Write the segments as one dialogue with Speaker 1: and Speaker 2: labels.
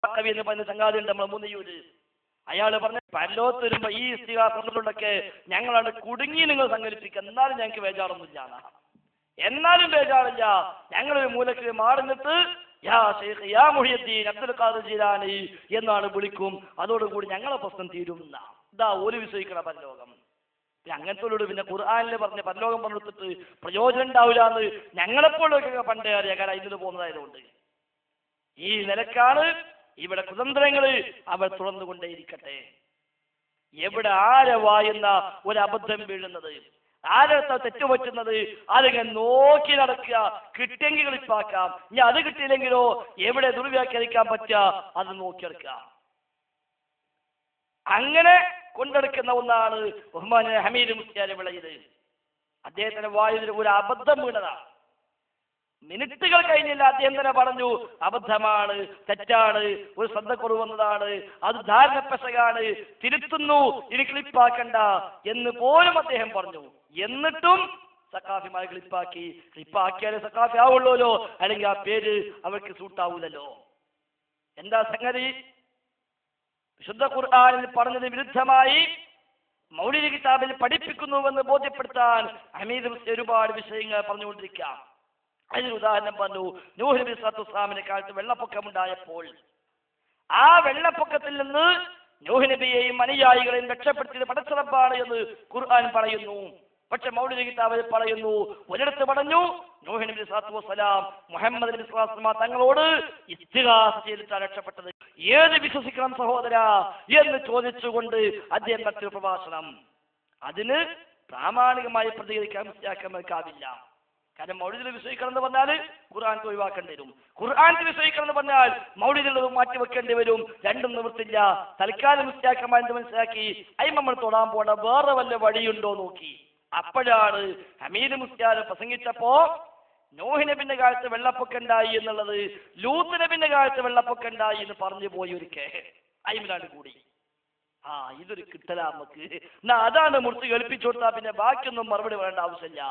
Speaker 1: കവി എന്ന് പറയുന്ന ചങ്ങാതി ഉണ്ട് നമ്മളെ മൂന്നിയൂര്. അയാൾ പറഞ്ഞ പരലോകത്ത് വരുമ്പോ ഈ ഇസ്തിഗാസകളൊക്കെ ഞങ്ങളാണ് കുടുങ്ങി നിങ്ങൾ സങ്കല്പിക്കുക, എന്നാലും ഞങ്ങൾക്ക് ബേജാറൊന്നുമില്ല. എന്നാലും ബേജാറില്ല, ഞങ്ങളൊരു മൂലക്ക് മാറുന്നിട്ട് യാ ശൈഖ് യാ മുഹിയുദ്ദീൻ അബ്ദുൽ ഖാദിർ ജീലാനി എന്നാണ് വിളിക്കും. അതോടുകൂടി ഞങ്ങളെ പ്രശ്നം തീരും. ഇതാ ഒരു വിശ്വസിക്കണ പരലോകം. അങ്ങനത്തോട് പിന്നെ ഖുർആനിൽ പറഞ്ഞ പരലോകം പറഞ്ഞെടുത്തിട്ട് പ്രയോജനം ഉണ്ടാവില്ല എന്ന് ഞങ്ങളെപ്പോഴൊക്കെ പണ്ടേ അറിയാം. കാരണം ഇതിന് പോകുന്നതായതുകൊണ്ട് ഈ നിലക്കാണ് ഇവിടെ കുതന്ത്രങ്ങള് അവർ തുറന്നുകൊണ്ടേയിരിക്കട്ടെ. എവിടെ ആരെ വായുന്ന ഒരു അബദ്ധം വീഴുന്നത്, ആരടുത്ത തെറ്റുപറ്റുന്നത്, അതിങ്ങനെ നോക്കി നടക്കുക. കിട്ടിയെങ്കിൽ കളിപ്പാക്കാം, ഇനി അത് കിട്ടിയില്ലെങ്കിലോ എവിടെ ദുർവ്യാഖ്യാനിക്കാൻ പറ്റുക അത് നോക്കിയെടുക്കുക. അങ്ങനെ കൊണ്ടെടുക്കുന്ന ഒന്നാണ് ബഹുമാന ഹമീദ് മുസ്ലിയാർ വിളയത്. അദ്ദേഹത്തിന്റെ വായുവിൽ ഒരു അബദ്ധം വീണതാണ്. മിനിറ്റുകൾ കഴിഞ്ഞില്ല, അദ്ദേഹം തന്നെ പറഞ്ഞു അബദ്ധമാണ്, തെറ്റാണ്, ഒരു ശ്രദ്ധക്കുറവ് വന്നതാണ്, അത് ധാരണപ്പെശകാണ്, തിരുത്തുന്നു, ഇനി ക്ലിപ്പാക്കണ്ട എന്ന് പോലും അദ്ദേഹം പറഞ്ഞു. എന്നിട്ടും സക്കാഫിമാർ ക്ലിപ്പാക്കിയാലേ സക്കാഫി ആവുള്ളൂല്ലോ, അല്ലെങ്കിൽ ആ പേര് അവർക്ക് സൂട്ടാവൂലല്ലോ. എന്താ സംഗതി? വിശുദ്ധ ഖുർആനിൽ പറഞ്ഞതിന് വിരുദ്ധമായി മൗലിദ് കിതാബിൽ പഠിപ്പിക്കുന്നുവെന്ന് ബോധ്യപ്പെടുത്താൻ ഹമീദ് ഒരുപാട് വിഷയങ്ങൾ പറഞ്ഞുകൊണ്ടിരിക്കാം. അതിന് ഉദാഹരണം പറഞ്ഞു. നൂഹ് നബി സ്വല്ലല്ലാഹു അലൈഹി വസല്ലമയുടെ കാലത്ത് വെള്ളപ്പൊക്കമുണ്ടായപ്പോൾ ആ വെള്ളപ്പൊക്കത്തിൽ നിന്ന് നൂഹ് നബിയെയും അനുയായികളെയും രക്ഷപ്പെടുത്തിയത് പടച്ച റബ്ബാണ് എന്ന് ഖുർആൻ പറയുന്നു. പക്ഷെ മൗലിദ് കിതാബിൽ പറയുന്നു, ഒരിടത്ത് പറഞ്ഞു നൂഹ് നബി സ്വല്ലല്ലാഹു അലൈഹി വസല്ലം മുഹമ്മദ് നബി സ്വല്ലല്ലാഹു അലൈഹി വസല്ലം തങ്ങളോട് ഇസ്തിഗാസ ചെയ്തിട്ടാണ് രക്ഷപ്പെട്ടത്. ഏത് വിശ്വസിക്കണം സഹോദരാ എന്ന് ചോദിച്ചുകൊണ്ട് അദ്ദേഹം മറ്റൊരു പ്രഭാഷണം. അതിന് പ്രാമാണികമായി പ്രതികരിക്കാൻ മനസ്സിലാക്കാനാവില്ല. കാരണം മൗലിദിൽ വിശ്വസിക്കണം എന്ന് പറഞ്ഞാൽ ഖുർആൻ ഒഴിവാക്കേണ്ടി വരും, ഖുർആനിൽ വിശ്വസിക്കണം എന്ന് പറഞ്ഞാൽ മൗലിദിലുള്ളത് മാറ്റി വെക്കേണ്ടി വരും. രണ്ടും നിവൃത്തില്ല. തൽക്കാലം മനസ്സിലാക്കാൻ മനസ്സിലാക്കി അയി നമ്മൾ തൊടാൻ പോണ വേറെ വല്ല വഴിയുണ്ടോ നോക്കി. അപ്പോഴാണ് ഹമീദ് മുസ്ലിയാർ പ്രസംഗിച്ചപ്പോ നോഹ് നബിന്റെ കാലത്ത് വെള്ളപ്പൊക്കം ഉണ്ടായി എന്നുള്ളത് ലൂത്ത് നബിന്റെ കാലത്ത് വെള്ളപ്പൊക്കം ഉണ്ടായി എന്ന് പറഞ്ഞു പോയി ഒരിക്കൽ അയിമിനാണ്ട് കൂടി. ഇതൊരു കിട്ടലാ നമുക്ക്, എന്നാ അതാണ് മുറിച്ച് കേൾപ്പിച്ചു കൊടുത്താൽ പിന്നെ ബാക്കിയൊന്നും മറുപടി പറയേണ്ട ആവശ്യമില്ല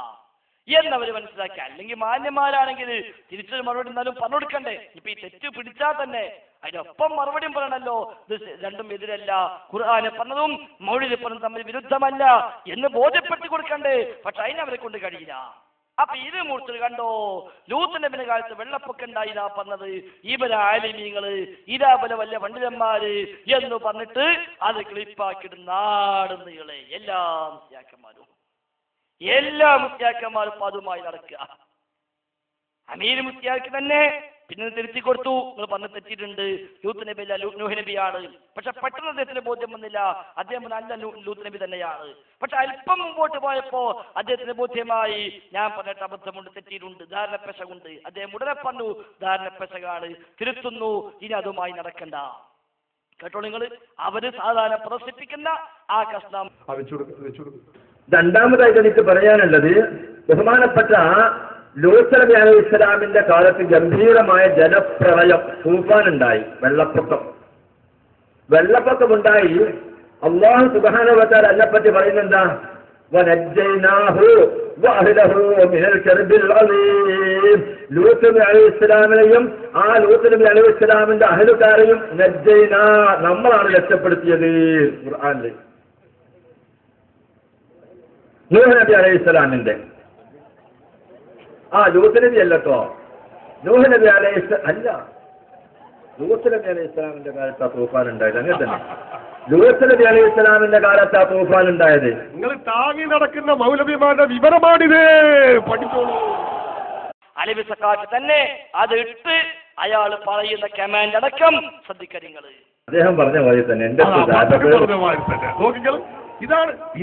Speaker 1: എന്നവര് മനസ്സിലാക്കി. അല്ലെങ്കിൽ മാന്യന്മാരാണെങ്കിൽ തിരിച്ചൊരു മറുപടി എന്നാലും പറഞ്ഞു കൊടുക്കണ്ടേ. ഇപ്പൊ ഈ തെറ്റ് പിടിച്ചാൽ തന്നെ അതിനൊപ്പം മറുപടിയും പറയണല്ലോ. ഇത് രണ്ടും എതിരല്ല, ഖുർആന് പറഞ്ഞതും മൗലിദ് പറഞ്ഞതും തമ്മിൽ വിരുദ്ധമല്ല എന്ന് ബോധ്യപ്പെടുത്തി കൊടുക്കണ്ടേ. പക്ഷെ അതിനവരെ കൊണ്ട് കഴിയില്ല. അപ്പൊ ഇത് മുറിച്ചത് കണ്ടോ, ലൂത്ത് നബിയുടെ കാലത്ത് വെള്ളപ്പൊക്കം ഉണ്ടായില്ല പറഞ്ഞത് ഇവരാ ആലിമീങ്ങള്, ഇതാ പോലെ വലിയ പണ്ഡിതന്മാര് എന്ന് പറഞ്ഞിട്ട് അത് ക്ലിപ്പാക്കിയിട്ട് നാടുന്നീളെ എല്ലാ മുസ്ലിയാക്കന്മാരും അതുമായി നടക്കുക. അമീർ മുസ്ലിയാർക്ക് തന്നെ പിന്നെ തിരുത്തി കൊടുത്തു, നിങ്ങൾ പറഞ്ഞ് തെറ്റിയിട്ടുണ്ട്, ലൂത്ത് നബി അല്ല നൂഹ് നബിയാണ്. പക്ഷെ പെട്ടെന്ന് അദ്ദേഹത്തിന് ബോധ്യം വന്നില്ല, അദ്ദേഹം നല്ല ലൂത്ത് നബി തന്നെയാണ്. പക്ഷെ അല്പം മുമ്പോട്ട് പോയപ്പോ അദ്ദേഹത്തിന് ബോധ്യമായി ഞാൻ പറഞ്ഞിട്ട് അബദ്ധമുണ്ട്, തെറ്റിയിട്ടുണ്ട്, ധാരണപ്പെശകുണ്ട്. അദ്ദേഹം ഉടനെ പറഞ്ഞു ധാരണപ്പെശകാണ്, തിരുത്തുന്നു, ഇനി അതുമായി നടക്കണ്ട. കേട്ടോ നിങ്ങൾ, അവര് സാധാരണ പ്രദർശിപ്പിക്കുന്ന ആ കഷ്ണം.
Speaker 2: രണ്ടാമതായിട്ട് എനിക്ക് പറയാനുള്ളത്, ബഹുമാനപ്പെട്ട ലൂത്ത് നബി അലൈഹി ഇസ്ലാമിന്റെ കാലത്ത് ഗംഭീരമായ ജലപ്രളയം, തൂഫാൻ ഉണ്ടായി, വെള്ളപ്പൊക്കമുണ്ടായി. അല്ലാഹു സുബ്ഹാനഹു വ തആല അതിനെപ്പറ്റി പറയുന്നെന്താ, വനജ്ജൈനാഹു വഅഹ്ലഹു മിനൽ കർബിൽ അലീം. ലൂത്ത് നബി അലൈഹി ഇസ്ലാമിനെയും ആ ലൂത്ത് നബി അലൈഹി ഇസ്ലാമിന്റെ അഹ്ലുകാരെയും നജ്ജൈനാ, നമ്മളാണ് രക്ഷപ്പെടുത്തിയത്. ഖുർആനിൽ നൂഹ് നബി അലൈഹി ഇസ്ലാമിന്റെ ലൂത്ത് നബി അല്ലട്ടോ, നൂഹ് നബി അലൈഹി അല്ല, ലൂത്ത് നബി അലൈഹി ഇസ്ലാമിന്റെ കാലത്ത് ആ തൂഫാൻ ഉണ്ടായത്. അങ്ങനെ തന്നെ ലൂത്ത് നബി അലൈഹി ഇസ്ലാമിന്റെ കാലത്ത് ആ തൂഫാൻ ഉണ്ടായത്.
Speaker 3: നിങ്ങൾ താങ്ങി നടക്കുന്ന മൗലവിമാരുടെ വിവരമാണിത്, പഠിച്ചോളൂ.
Speaker 1: അലവി സക്കാത്ത് തന്നെ അത് ഇട്ട് അയാൾ പറയുന്ന കമാൻഡ് അടക്കം ശ്രദ്ധിക്കരുത്.
Speaker 2: അദ്ദേഹം പറഞ്ഞ പോലെ തന്നെ
Speaker 3: നോക്കിക്കൾ,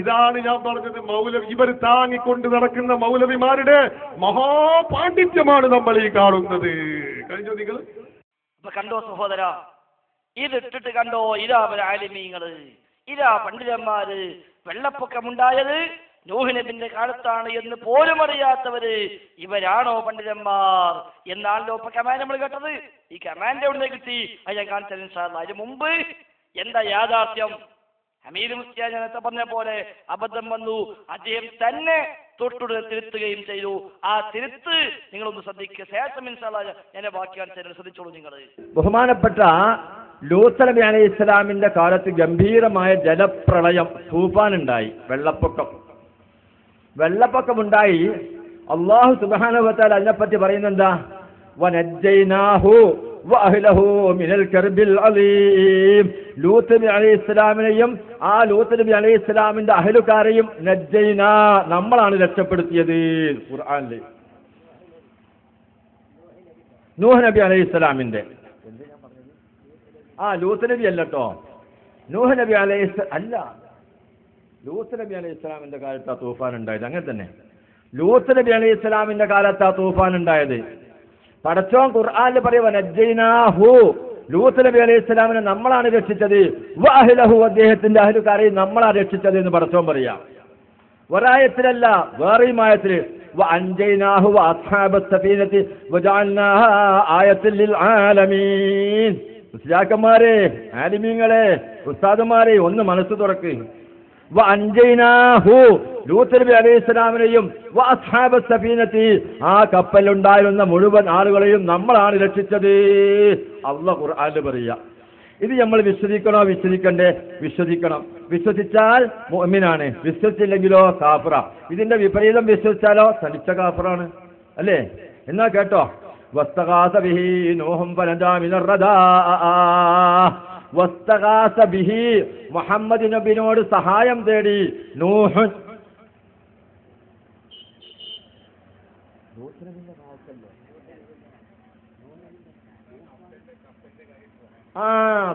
Speaker 3: ഇതാണ് ഞാൻ പറഞ്ഞത്. ഇവർ താങ്ങിക്കൊണ്ട് നടക്കുന്ന മൗലവിമാരുടെ മഹാപാണ്ഡിത്യമാണ് നമ്മൾ ഈ കാണുന്നത്. കഴിഞ്ഞോ നിങ്ങൾ?
Speaker 1: ഇപ്പൊ കണ്ടോ സഹോദര, ഇതിട്ടിട്ട് കണ്ടോ, ഇതാ ആലിമീങ്ങള്, ഇതാ പണ്ഡിതന്മാര്. വെള്ളപ്പൊക്കമുണ്ടായത് നൂഹ് നബിന്റെ കാലത്താണ് എന്ന് പോലും അറിയാത്തവര് ഇവരാണോ പണ്ഡിതന്മാർ എന്നാണല്ലോ ഇപ്പൊ കമാൻഡ് നമ്മൾ കേട്ടത്. ഈ കമാൻഡ് എവിടെ കിട്ടി അത് ഞാൻ കാണിച്ചത് ഇൻഷാ അല്ലാഹ്. അതിന് മുമ്പ് എന്താ യാഥാർത്ഥ്യം? ഹമീദ് മുസ്ലിയാർ നേരത്തെ പറഞ്ഞ പോലെ അബദ്ധം വന്നു. അദ്ദേഹം തന്നെ തൊട്ടുടനെ തിരുത്തുകയും ചെയ്തു. ആ തിരുത്ത് നിങ്ങളൊന്ന് ശ്രദ്ധിക്കുക. ശേഷം ഇൻഷാ അല്ലാഹ് ഞാൻ ബാക്കിയാണ് ചെയ്യുന്നത്, ശ്രദ്ധിച്ചോളൂ നിങ്ങൾ.
Speaker 2: ബഹുമാനപ്പെട്ട ലൂത്ത് നബി അലൈഹി ഇസ്ലാമിന്റെ കാലത്ത് ഗംഭീരമായ ജലപ്രളയം, തൂഫാനുണ്ടായി, വെള്ളപ്പൊക്കമുണ്ടായി. അല്ലാഹു സുബ്ഹാനഹു വ തആല അതിനെപ്പറ്റി പറയുന്നെന്താ? വനജ്ജൈനാഹു വഅഹ്ലഹു മിനൽ കർബിൽ അലീം. ലൂത്ത് നബി അലൈഹി ഇസ്ലാമിനെയും ആ ലൂത്ത് നബി അലൈഹി ഇസ്ലാമിന്റെ അഹ്ലുകാരെയും നജ്ജൈനാ, നമ്മളാണ് രക്ഷപ്പെടുത്തിയത്. ഖുർആനിൽ നൂഹ് നബി അലൈഹി ഇസ്ലാമിന്റെ ലൂത്ത് നബി അല്ലട്ടോ, നൂഹ് നബി അലൈഹി അല്ല, ലൂത്ത് നബി അലൈഹി ഇസ്ലാമിന്റെ കാലത്താ തൂഫാൻ ഉണ്ടായത്. അങ്ങനെ തന്നെ ലൂത്ത് നബി അലൈഹി ഇസ്ലാമിന്റെ കാലത്താ തൂഫാൻ ഉണ്ടായത്. പടച്ചോൻ ഖുർആനിൽ പറയുക നജ്ജൈനാഹു, ലൂത്ത് നബി അലൈഹി ഇസ്ലാമിനെ നമ്മളാണ് രക്ഷിച്ചത്. വഅഹ്ലഹു, അദ്ദേഹത്തിന്റെ അഹ്ലുകാരെയും നമ്മളാണ് രക്ഷിച്ചത് എന്ന് പടച്ചോൻ പറയാം. ഒരായത്തിലല്ല, വേറെയും ആയത്തില് വഅൻജൈനാഹു വഅസ്ഹാബസ് സഫീനത്തി വജഅൽനാഹാ ആയത്തൻ ലിൽ ആലമീൻ. മുസ്ലിയാക്കന്മാരെ, ആലിമീങ്ങളെ, ഉസ്താദുമാരെ ഒന്ന് മനസ്സ് തുറക്ക്. വഅൻജൈനാഹു, ലൂത്ത് നബി അലൈഹി ഇസ്ലാമിനെയും വഅസ്ഹാബസ് സഫീനത്തി, ആ കപ്പലുണ്ടായിരുന്ന മുഴുവൻ ആളുകളെയും നമ്മളാണ് രക്ഷിച്ചത്. അല്ലാഹു ഖുർആനിൽ പറയാ. ഇത് നമ്മൾ വിശ്വസിക്കണോ വിശ്വസിക്കണ്ടേ? വിശ്വസിക്കണം. വിശ്വസിച്ചാൽ മുഅ്മിനാണ്, വിശ്വസിച്ചില്ലെങ്കിലോ കാഫിറ. ഇതിന്റെ വിപരീതം വിശ്വസിച്ചാലോ തനിച്ച കാഫിറാണ്, അല്ലേ? എന്നാ കേട്ടോ, വസ്തഗാസ ബിഹി നൂഹും ഫനജാ മിനർ റദാ. വസ്തഗാസ ബിഹി, മുഹമ്മദ് നബിയോട് സഹായം തേടി നൂഹ്.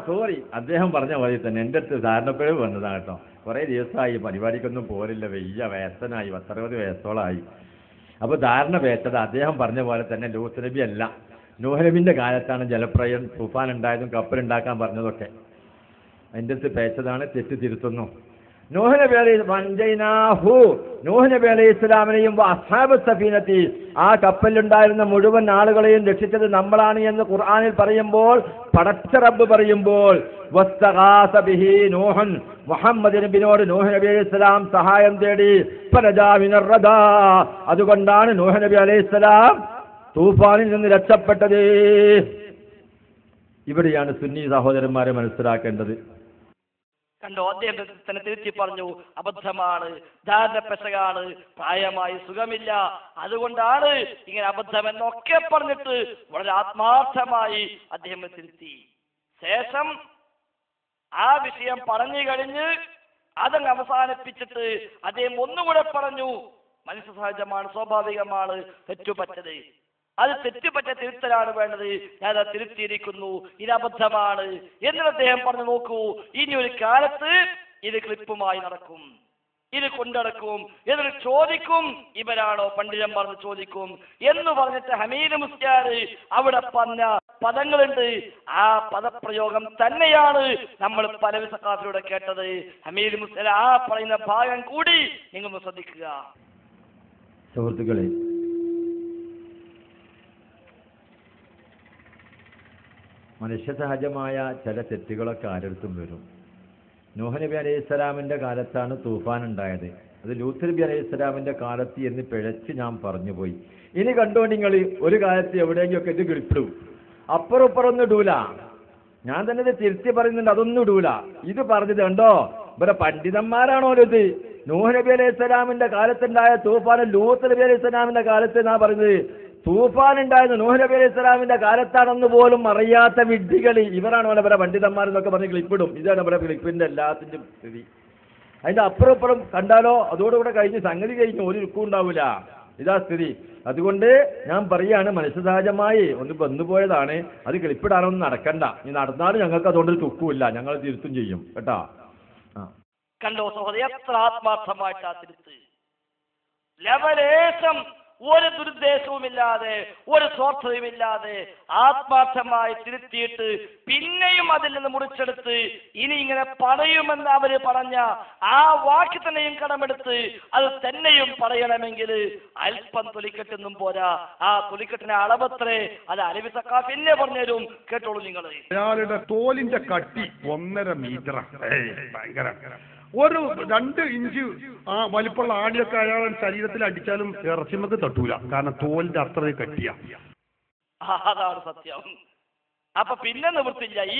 Speaker 2: സോറി, അദ്ദേഹം പറഞ്ഞ പോലെ തന്നെ എൻ്റെ അടുത്ത് ധാരണപ്പിഴവ് വന്നതാണ് കേട്ടോ. കുറേ ദിവസമായി പരിപാടിക്കൊന്നും പോരില്ല, വയസ്സനായി, 60 വയസ്സോളമായി. അപ്പോൾ ധാരണ പേച്ചത് അദ്ദേഹം പറഞ്ഞ പോലെ തന്നെ ലൂത്ത് നബി അല്ല, നൂഹ് നബിന്റെ കാലത്താണ് ജലപ്രളയം, തൂഫാൻ ഉണ്ടായതും കപ്പലുണ്ടാക്കാൻ പറഞ്ഞതൊക്കെ. അതിൻ്റെ അടുത്ത് പേച്ചതാണ്, തെറ്റ് തിരുത്തുന്നു. നൂഹ് നബി അലൈഹി ഇസ്ലാമിനെയും അസ്ഹാബസ് സഫീനത്തി, ആ കപ്പലിലുണ്ടായിരുന്ന മുഴുവൻ ആളുകളെയും രക്ഷിച്ചത് നമ്മളാണ് എന്ന് ഖുർആനിൽ പറയുമ്പോൾ, പടച്ച റബ്ബ് പറയുമ്പോൾ, വസ്തഗാസ ബിഹി നൂഹൻ, മുഹമ്മദ് നബിയോട് നൂഹ് നബി അലൈഹി ഇസ്ലാം സഹായം തേടി. ഫനജാ മിനർ റദാ, അതുകൊണ്ടാണ് നൂഹ് നബി അലൈഹി ഇസ്ലാം തൂഫാനിൽ നിന്ന് രക്ഷപ്പെട്ടത്. ഇവിടെയാണ് സുന്നി സഹോദരന്മാരെ മനസ്സിലാക്കേണ്ടത്.
Speaker 1: കണ്ടോ, അദ്ദേഹം തന്നെ തിരുത്തി പറഞ്ഞു, അബദ്ധമാണ്, ധാരണ പെശകാണ്, പ്രായമായി സുഖമില്ല, അതുകൊണ്ടാണ് ഇങ്ങനെ അബദ്ധം എന്നൊക്കെ പറഞ്ഞിട്ട് വളരെ ആത്മാർത്ഥമായി അദ്ദേഹം തിരുത്തി. ശേഷം ആ വിഷയം പറഞ്ഞു കഴിഞ്ഞ് അതങ്ങ് അവസാനിപ്പിച്ചിട്ട് അദ്ദേഹം ഒന്നുകൂടെ പറഞ്ഞു, മനുഷ്യ സഹജമാണ്, സ്വാഭാവികമാണ് തെറ്റുപറ്റത്, അത് തെറ്റുപറ്റ തിരുത്തലാണ് വേണ്ടത്, ഞാൻ അത് തിരുത്തിയിരിക്കുന്നു, ഇത് അബദ്ധമാണ് എന്ന് അദ്ദേഹം പറഞ്ഞു. നോക്കൂ, ഇനി ഒരു കാലത്ത് ഇത് ക്ലിപ്പുമായി നടക്കും, ഇത് കൊണ്ടടക്കും, എന്നിട്ട് ചോദിക്കും ഇവരാണോ പണ്ഡിതന്മാർ എന്ന് ചോദിക്കും എന്ന് പറഞ്ഞിട്ട് ഹമീദ് മുസ്ലിയാർ അവിടെ പറഞ്ഞ പദങ്ങളുണ്ട്. ആ പദപ്രയോഗം തന്നെയാണ് നമ്മൾ പല സഖാഫിലൂടെ കേട്ടത്. ഹമീദ് മുസ്ലിയാർ ആ പറയുന്ന ഭാഗം കൂടി നിങ്ങൾ ശ്രദ്ധിക്കുക.
Speaker 2: സുഹൃത്തുക്കളെ, മനുഷ്യ സഹജമായ ചില തെറ്റുകളൊക്കെ ആരെടുത്തും വരും. നൂഹ് നബി അലൈഹി ഇസ്ലാമിന്റെ കാലത്താണ് തൂഫാൻ ഉണ്ടായത്. അത് ലൂത്ത് നബി അലൈഹി ഇസ്ലാമിന്റെ കാലത്ത് എന്ന് പിഴച്ച് ഞാൻ പറഞ്ഞു പോയി. ഇനി കണ്ടോ നിങ്ങൾ, ഒരു കാലത്ത് എവിടെയെങ്കിലൊക്കെ ഇത് കിളിപ്പിടും, അപ്പുറം ഇപ്പുറമൊന്നും ഇടൂല. ഞാൻ തന്നെ ഇത് തിരുത്തി പറയുന്നുണ്ട്, അതൊന്നും ഇടൂല. ഇത് പറഞ്ഞത് കണ്ടോ, ഇവരെ പണ്ഡിതന്മാരാണോ ഇത്? നൂഹ് നബി അലൈഹി ഇസ്ലാമിന്റെ കാലത്തുണ്ടായ തൂഫാൻ ലൂത്ത് നബി അലൈഹി ഇസ്ലാമിന്റെ കാലത്ത് എന്നാ പറഞ്ഞത്. തൂഫാൻ ഉണ്ടായത് നൂഹ് നബി അലൈഹി ഇസ്ലാമിന്റെ കാലത്താണെന്ന് പോലും അറിയാത്ത വിഡ്ഢികൾ ഇവരാണ് അവരെ പണ്ഡിതന്മാർ എന്നൊക്കെ പറഞ്ഞ് ക്ലിപ്പിടും. ഇതാണ് അവരെ ക്ലിപ്പിന്റെ എല്ലാത്തിൻ്റെ സ്ഥിതി. അതിന്റെ അപ്പുറം ഇപ്പുറം കണ്ടാലോ അതോടുകൂടെ കഴിഞ്ഞ് സംഗതി കഴിഞ്ഞ് ഒരു ലുക്കും ഉണ്ടാവില്ല. ഇതാ സ്ഥിതി. അതുകൊണ്ട് ഞാൻ പറയാണ്, മനുഷ്യസഹജമായി ഒന്ന് വന്നുപോയതാണ്, അത് ക്ലിപ്പിടാനൊന്നും നടക്കണ്ട. ഇനി നടന്നാലും ഞങ്ങൾക്ക് അതുകൊണ്ട് തുക്കുമില്ല, ഞങ്ങൾ തിരുത്തും ചെയ്യും കേട്ടാ.
Speaker 1: കണ്ടോ സഹോദരി, എത്ര ആത്മാർത്ഥമായിട്ടാ തിരുത്ത്. ലവലേശം ഒരു ദുരുദ്ദേശവുമില്ലാതെ, ഒരു സ്വാർത്ഥതയുമില്ലാതെ ആത്മാർത്ഥമായി തിരുത്തിയിട്ട് പിന്നെയും അതിൽ നിന്ന് മുറിച്ചെടുത്ത് ഇനി ഇങ്ങനെ പറയുമെന്ന് അവര് പറഞ്ഞ ആ വാക്ക് തന്നെയും കടമെടുത്ത് അത് തന്നെയും പറയണമെങ്കിൽ അല്പം തൊലിക്കെട്ടൊന്നും പോരാ. ആ തൊലിക്കെട്ടിന്റെ അളവത്രേ അത് അലവി സഖാഫ് എന്നെ പറഞ്ഞുതരും, കേട്ടോളൂ നിങ്ങൾ.
Speaker 3: അയാളുടെ തോലിന്റെ കട്ടി 1.5 മീറ്റർ, ഭയങ്കര ഒരു 2 ഇഞ്ച് വലിപ്പമുള്ള ആണിയൊക്കെ അയാളുടെ ശരീരത്തിൽ അടിച്ചാലും ഇറച്ചിമക്ക് തട്ടൂല, കാരണം തോലിന്റെ അത്രയും കട്ടിയ.
Speaker 1: അതാണ് സത്യം. അപ്പൊ പിന്നെ നിവൃത്തില്ല. ഈ